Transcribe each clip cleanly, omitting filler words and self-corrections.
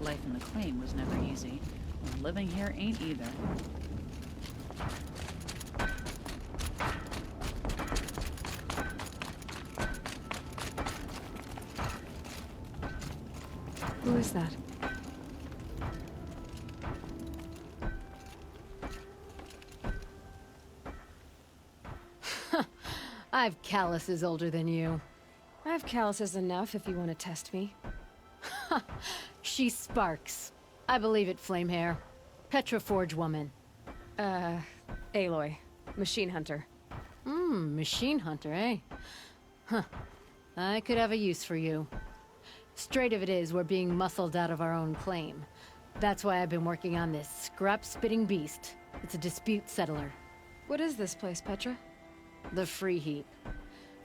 Life in the claim was never easy, and living here ain't either. Who is that? I've calluses older than you. I have calluses enough if you want to test me. She sparks. I believe it, Flamehair. Petroforge woman. Aloy. Machine hunter. Machine hunter, eh? Huh. I could have a use for you. Straight of it is, we're being muscled out of our own claim. That's why I've been working on this scrap-spitting beast. It's a dispute settler. What is this place, Petra? The Free Heap.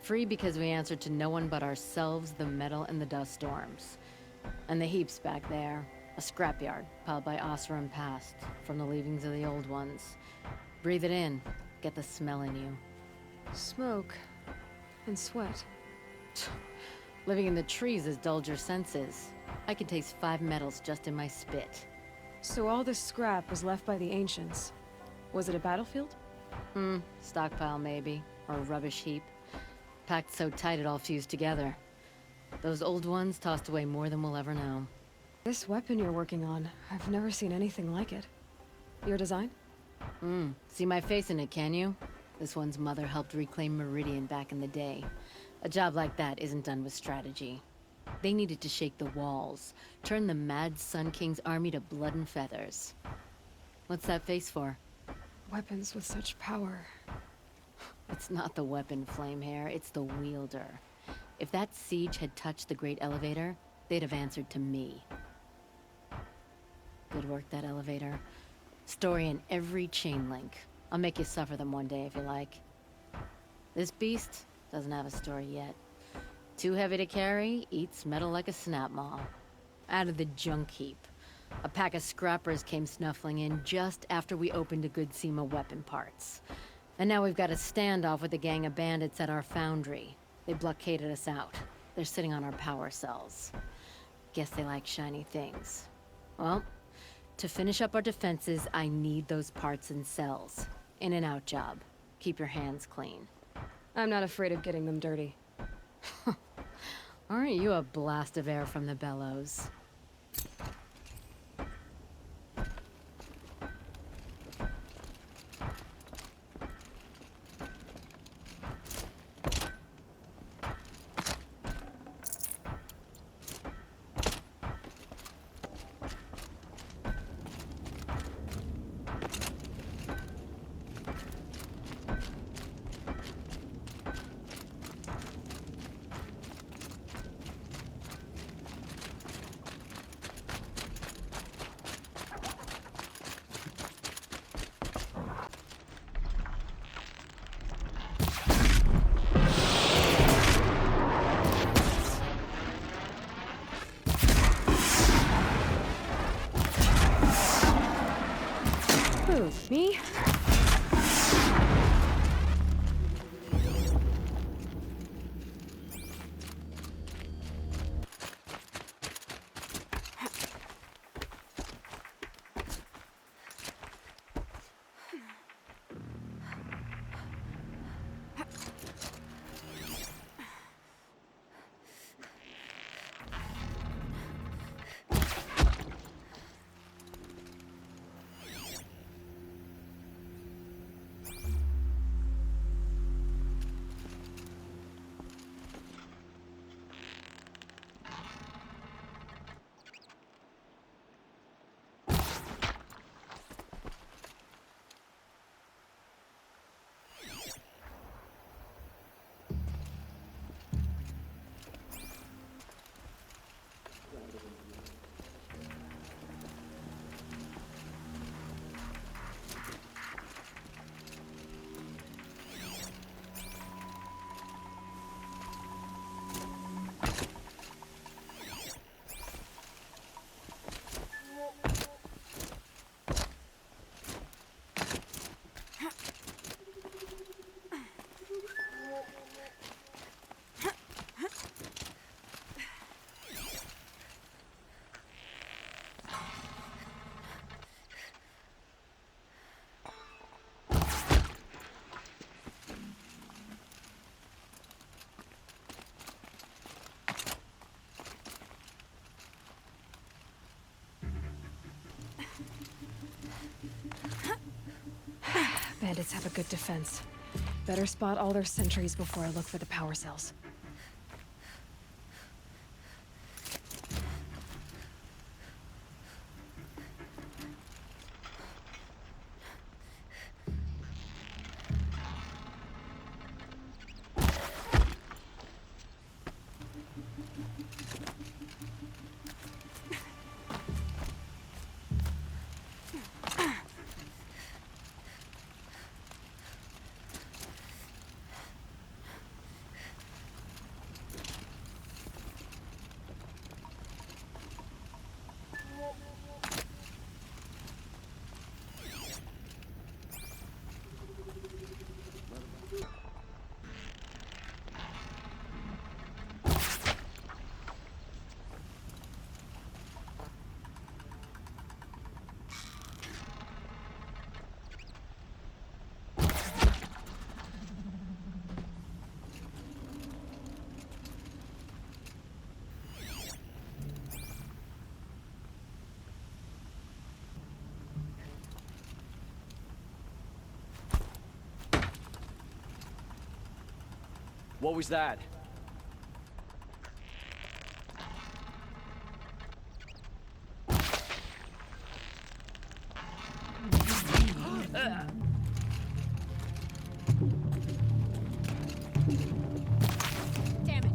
Free because we answer to no one but ourselves, the metal, and the dust storms. And the heap's back there. A scrapyard, piled by Osram past, from the leavings of the old ones. Breathe it in. Get the smell in you. Smoke. And sweat. Living in the trees has dulled your senses. I can taste 5 metals just in my spit. So all this scrap was left by the ancients. Was it a battlefield? Stockpile maybe, or a rubbish heap. Packed so tight it all fused together. Those old ones tossed away more than we'll ever know. This weapon you're working on, I've never seen anything like it. Your design? See my face in it, can you? This one's mother helped reclaim Meridian back in the day. A job like that isn't done with strategy. They needed to shake the walls, turn the mad Sun King's army to blood and feathers. What's that face for? Weapons with such power. It's not the weapon, Flamehair, it's the wielder. If that siege had touched the Great Elevator, they'd have answered to me. Good work, that elevator. Story in every chain link. I'll make you suffer them one day if you like. This beast doesn't have a story yet. Too heavy to carry, eats metal like a snap maw. Out of the junk heap. A pack of scrappers came snuffling in just after we opened a good seam of weapon parts. And now we've got a standoff with a gang of bandits at our foundry. They blockaded us out. They're sitting on our power cells. Guess they like shiny things. Well, to finish up our defenses, I need those parts and cells. In and out job. Keep your hands clean. I'm not afraid of getting them dirty. Aren't you a blast of air from the bellows? Who, me? Bandits have a good defense. Better spot all their sentries before I look for the power cells. What was that? Damn it.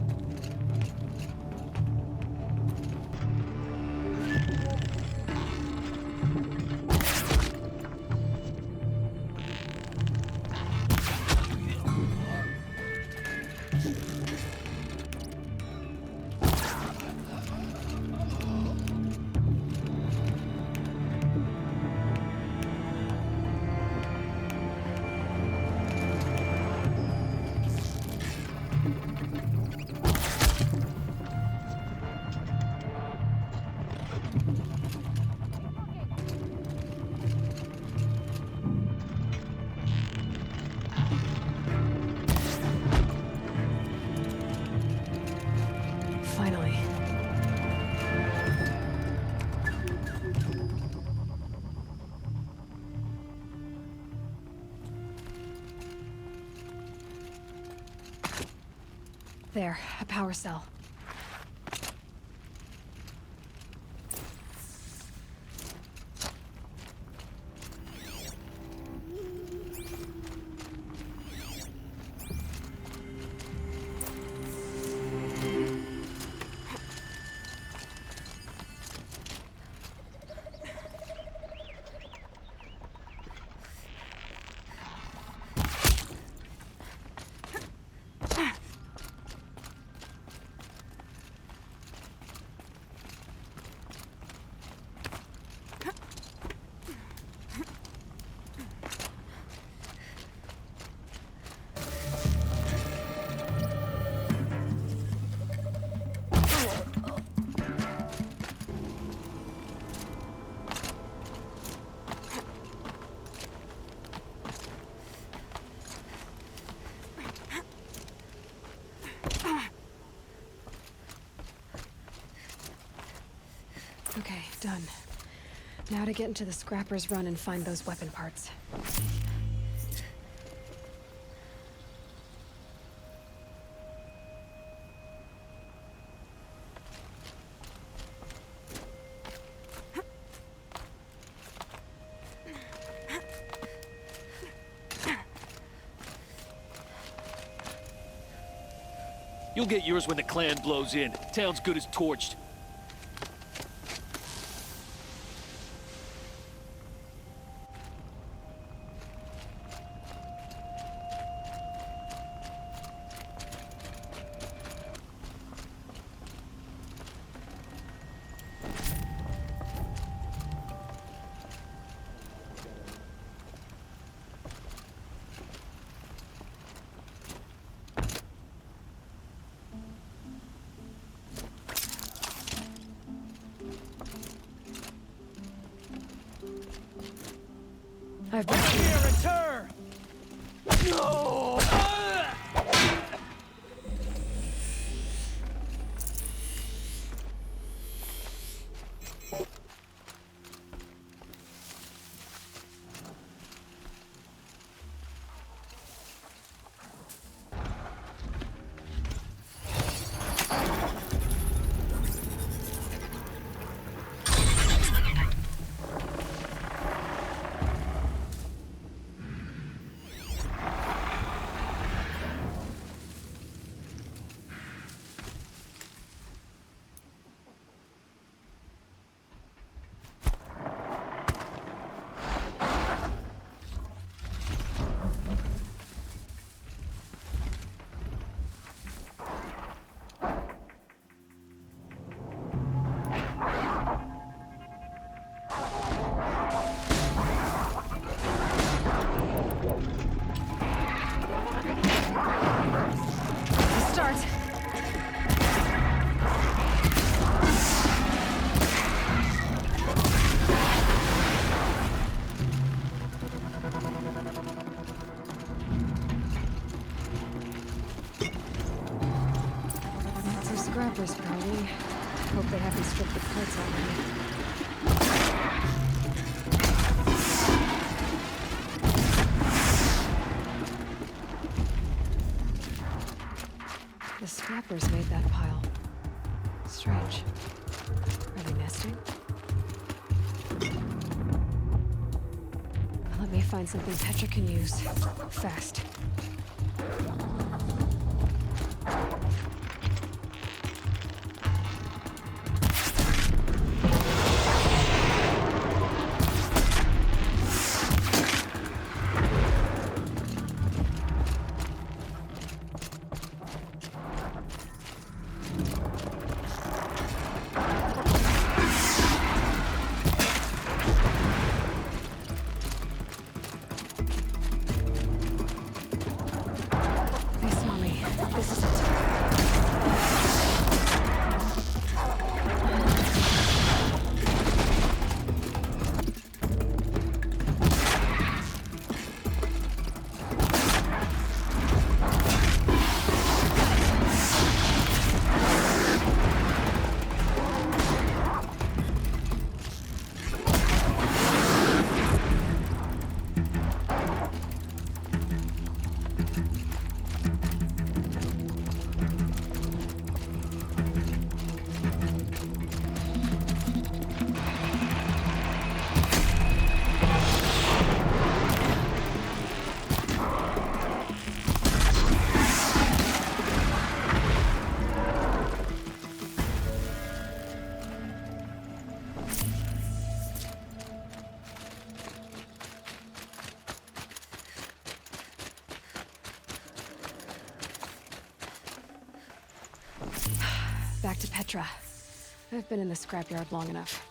Finally. There, a power cell. Okay, done. Now to get into the scrapper's run and find those weapon parts. You'll get yours when the clan blows in. Town's good as torched. I've been Here, return! No! The scrappers made that pile. Strange. Are they nesting? Let me find something Petra can use. Fast. Back to Petra. I've been in the scrapyard long enough.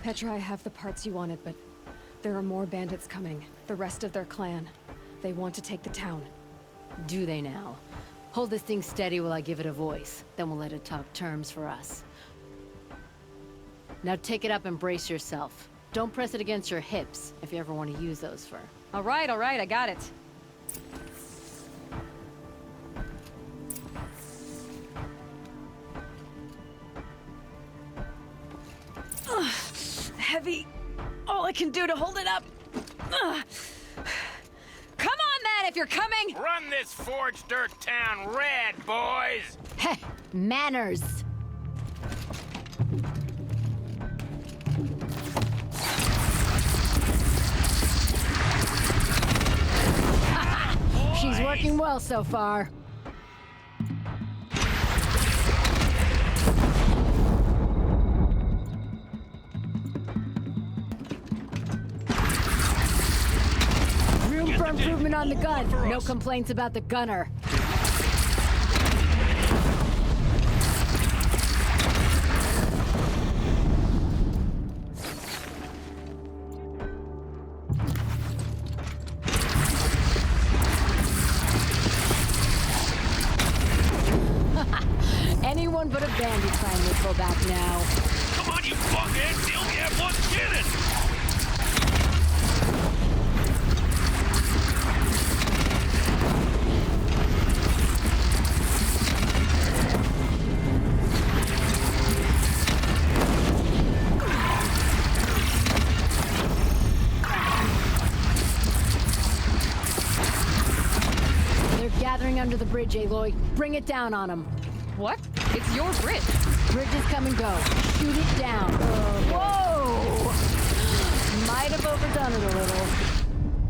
Petra, I have the parts you wanted, but there are more bandits coming. The rest of their clan. They want to take the town. Do they now? Hold this thing steady while I give it a voice. Then we'll let it talk terms for us. Now take it up and brace yourself. Don't press it against your hips, if you ever want to use those for... All right, I got it. Heavy. All I can do to hold it up. Come on, then, if you're coming! Run this forged dirt town red, boys! Heh! Manners! She's working well so far. Room for improvement on the gun. No complaints about the gunner. Anyone but a bandit trying to go back now. Come on, you fuckheads! You only have one cannon! They're gathering under the bridge, Aloy. Bring it down on them. What? It's your bridge. Bridges come and go. Shoot it down. Whoa! Might have overdone it a little.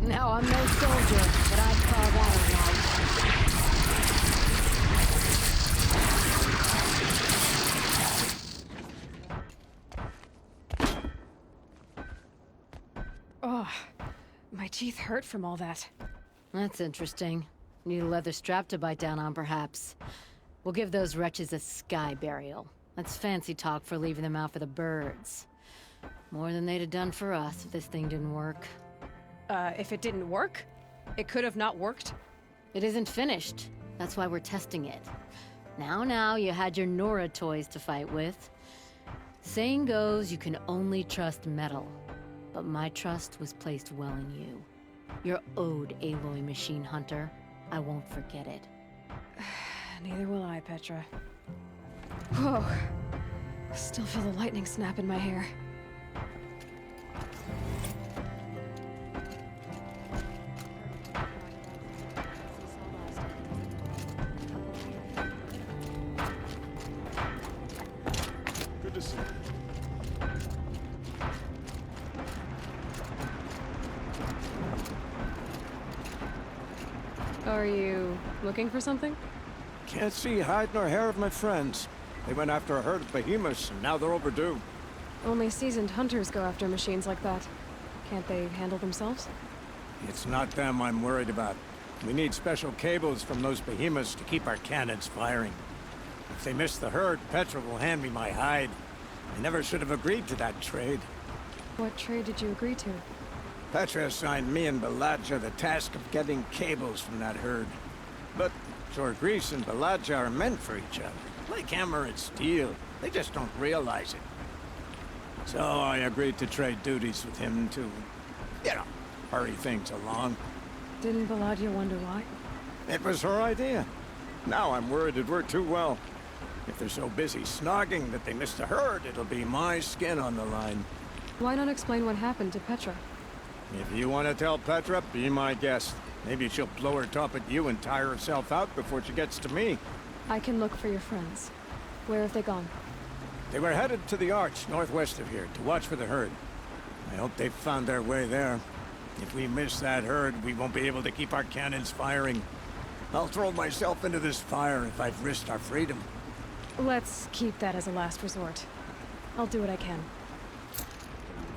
Now, I'm no soldier, but I'd call that a rout. Oh, my teeth hurt from all that. That's interesting. Need a leather strap to bite down on, perhaps. We'll give those wretches a sky burial. That's fancy talk for leaving them out for the birds. More than they'd have done for us if this thing didn't work. If it didn't work? It could have not worked? It isn't finished. That's why we're testing it. Now, you had your Nora toys to fight with. Saying goes, you can only trust metal. But my trust was placed well in you. You're owed, Aloy Machine Hunter. I won't forget it. Neither will I, Petra. Whoa. Still feel the lightning snap in my hair. Good to see you. Are you looking for something? Can't see hide nor hair of my friends. They went after a herd of behemoths, and now they're overdue. Only seasoned hunters go after machines like that. Can't they handle themselves? It's not them I'm worried about. We need special cables from those behemoths to keep our cannons firing. If they miss the herd, Petra will hand me my hide. I never should have agreed to that trade. What trade did you agree to? Petra assigned me and Baladja the task of getting cables from that herd. But Jorgris and Baladja are meant for each other. Like hammer and steel. They just don't realize it. So I agreed to trade duties with him to, hurry things along. Didn't Baladja wonder why? It was her idea. Now I'm worried it worked too well. If they're so busy snogging that they miss the herd, it'll be my skin on the line. Why not explain what happened to Petra? If you want to tell Petra, be my guest. Maybe she'll blow her top at you and tire herself out before she gets to me. I can look for your friends. Where have they gone? They were headed to the Arch, northwest of here, to watch for the herd. I hope they've found their way there. If we miss that herd, we won't be able to keep our cannons firing. I'll throw myself into this fire if I've risked our freedom. Let's keep that as a last resort. I'll do what I can.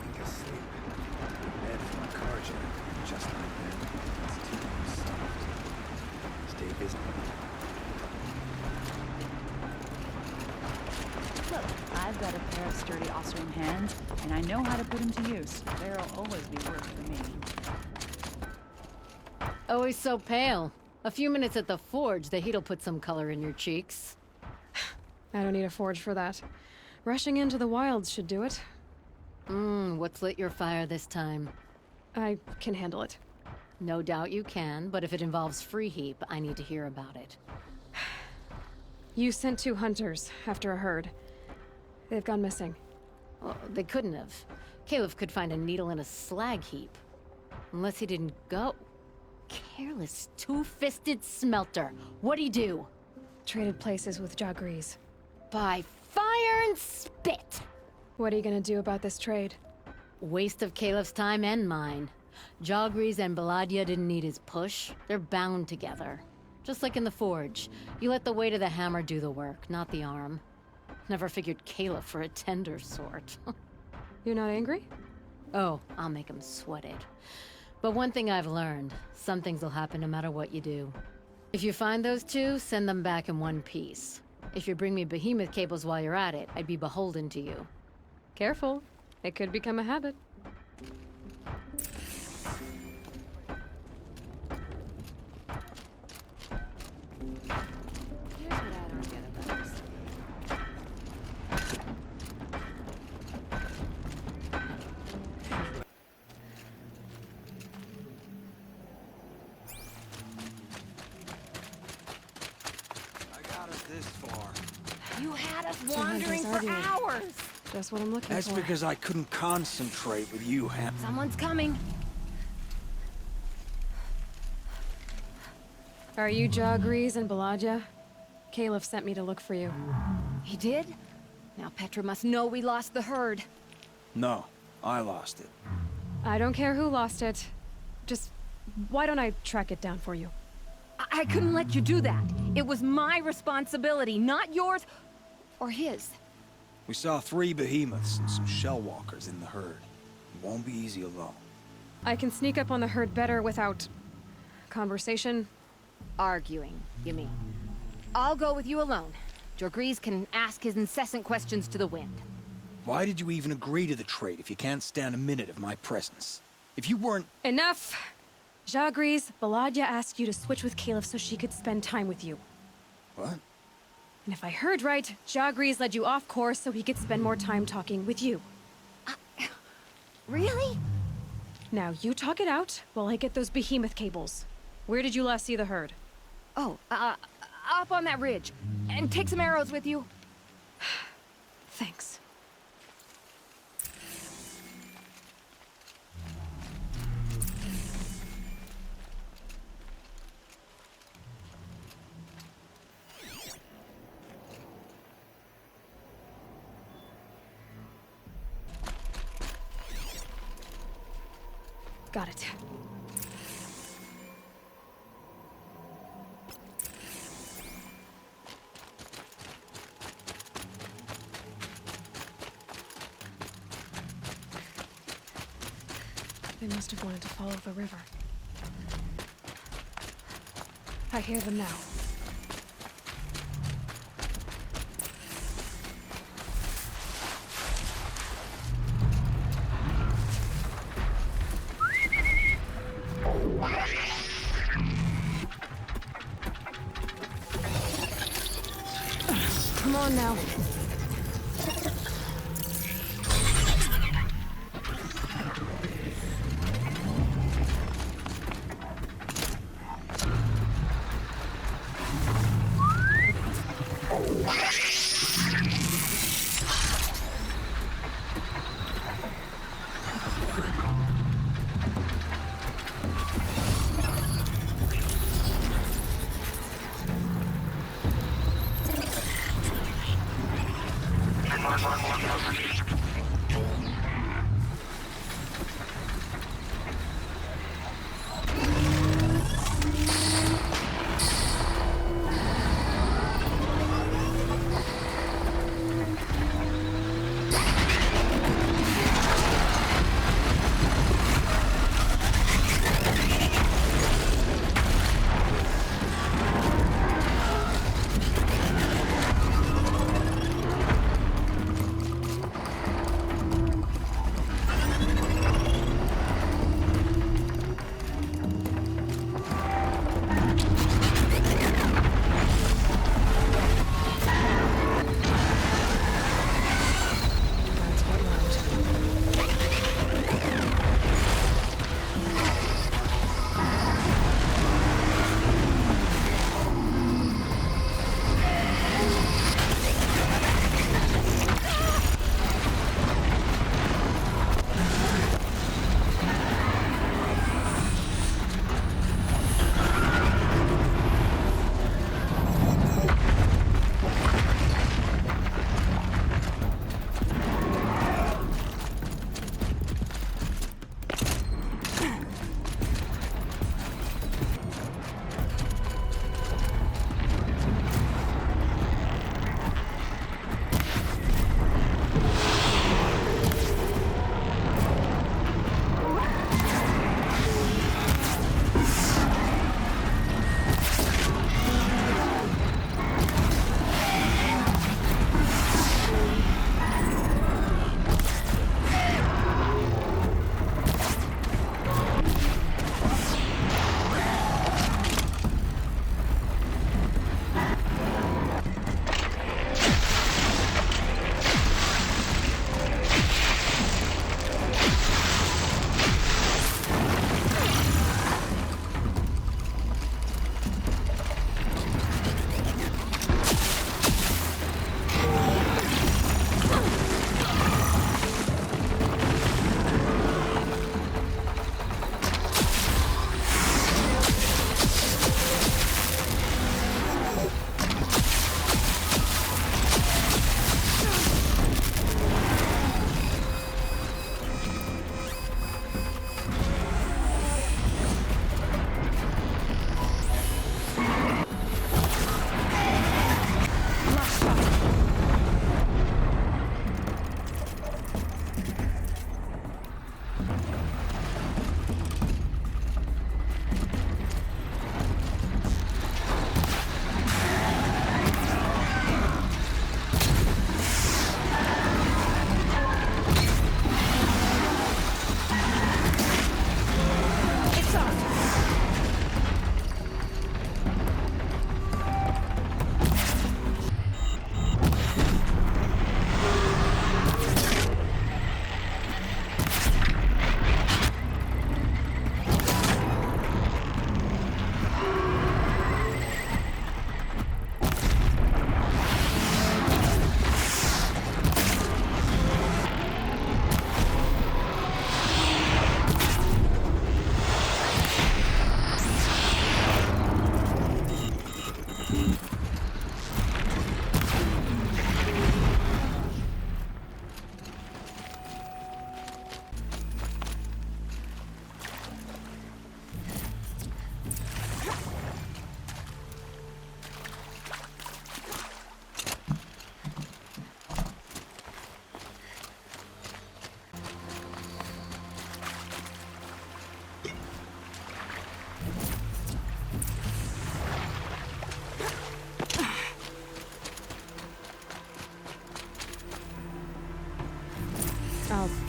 Wink asleep. Bed from a carjacker. Just like that. It's too soft. Stay busy. Look, I've got a pair of sturdy Austrian hands, and I know how to put them to use. There'll always be work for me. Always so pale. A few minutes at the forge, the heat'll put some color in your cheeks. I don't need a forge for that. Rushing into the wilds should do it. What's lit your fire this time? I can handle it. No doubt you can, but if it involves free heap, I need to hear about it. You sent 2 hunters after a herd. They've gone missing. Well, they couldn't have. Caleb could find a needle in a slag heap. Unless he didn't go. Careless, two-fisted smelter. What'd he do? Traded places with Jorgris. By fire and spit! What are you gonna do about this trade? Waste of Caleb's time and mine. Jorgris and Baladja didn't need his push. They're bound together. Just like in the forge. You let the weight of the hammer do the work, not the arm. Never figured Caleb for a tender sort. You're not angry? Oh, I'll make him sweat it. But one thing I've learned, some things will happen no matter what you do. If you find those 2, send them back in one piece. If you bring me behemoth cables while you're at it, I'd be beholden to you. Careful. It could become a habit. Here's what I don't get about this. I got us this far. You had us wandering for hours! Just what I'm looking That's for. because I couldn't concentrate with you, Ham. Someone's coming. Are you Jorgris and Baladja? Caleb sent me to look for you. He did? Now Petra must know we lost the herd. No, I lost it. I don't care who lost it. Just, why don't I track it down for you? I couldn't let you do that. It was my responsibility, not yours or his. We saw 3 behemoths and some shell walkers in the herd. It won't be easy alone. I can sneak up on the herd better without... conversation. Arguing, you mean? I'll go with you alone. Jorgris can ask his incessant questions to the wind. Why did you even agree to the trade if you can't stand a minute of my presence? If you weren't... Enough! Ja agrees. Baladja asked you to switch with Caliph so she could spend time with you. What? And if I heard right, Ja agrees led you off course so he could spend more time talking with you. Really? Now, you talk it out while I get those behemoth cables. Where did you last see the herd? Oh, up on that ridge. And take some arrows with you. Thanks. Got it. They must have wanted to follow the river. I hear them now. Come on now.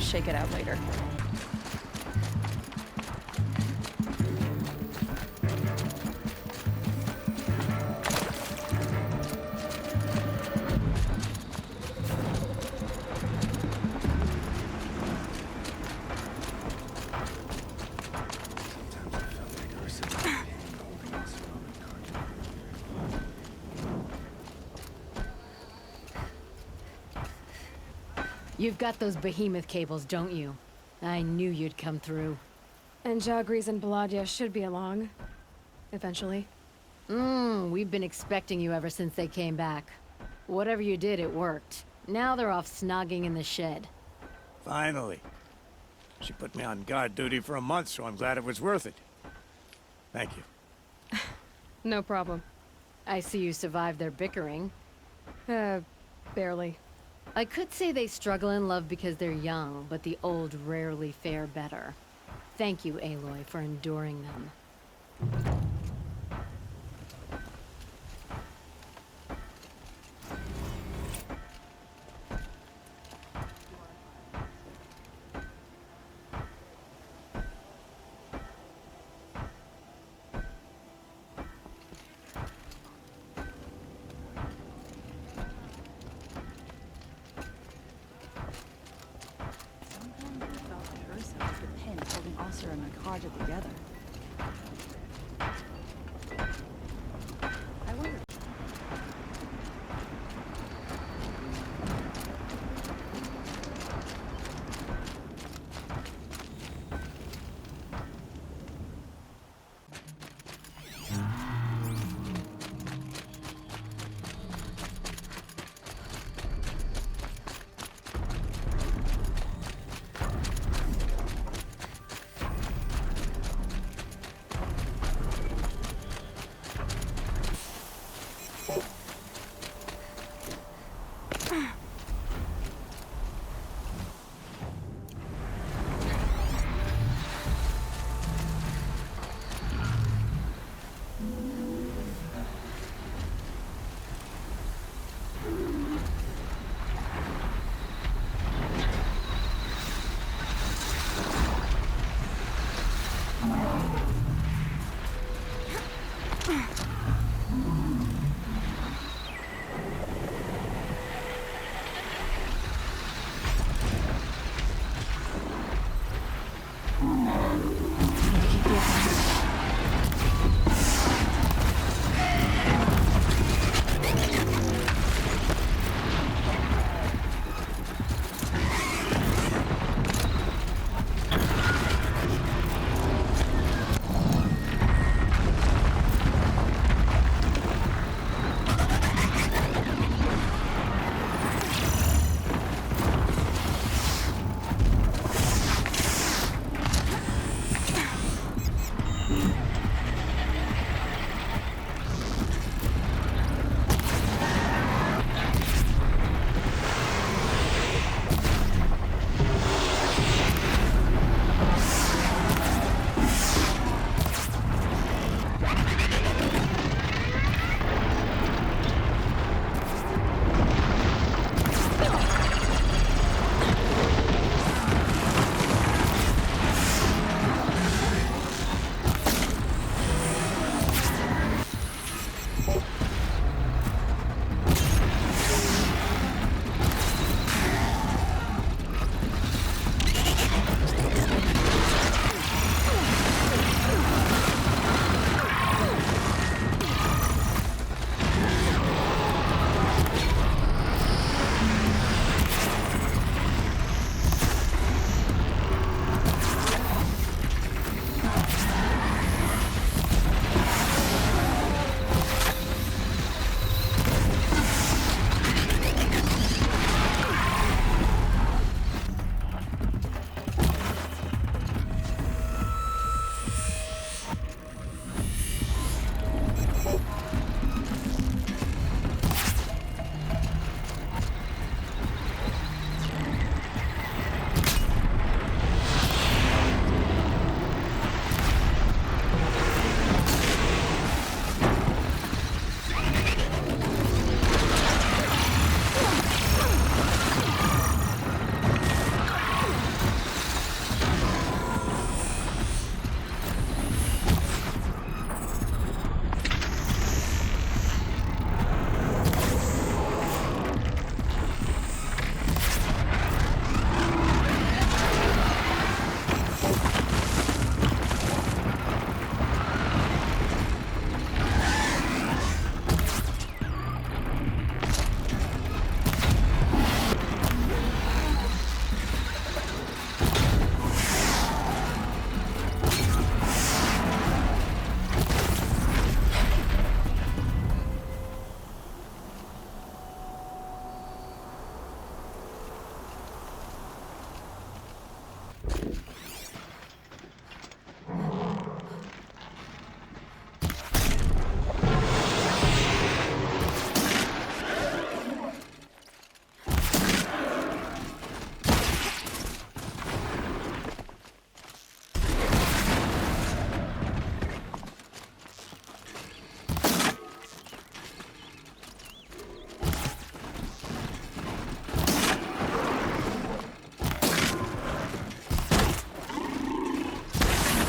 shake it out later. Sometimes I felt like I was sitting in pain holding this Roman card. You've got those behemoth cables, don't you? I knew you'd come through. And Jagris and Baladia should be along. Eventually. We've been expecting you ever since they came back. Whatever you did, it worked. Now they're off snogging in the shed. Finally. She put me on guard duty for a month, so I'm glad it was worth it. Thank you. No problem. I see you survived their bickering. Barely. I could say they struggle in love because they're young, but the old rarely fare better. Thank you, Aloy, for enduring them. Sometimes I felt like Ursa was the pin holding Ossur and Makarja together. I wonder.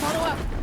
Follow up.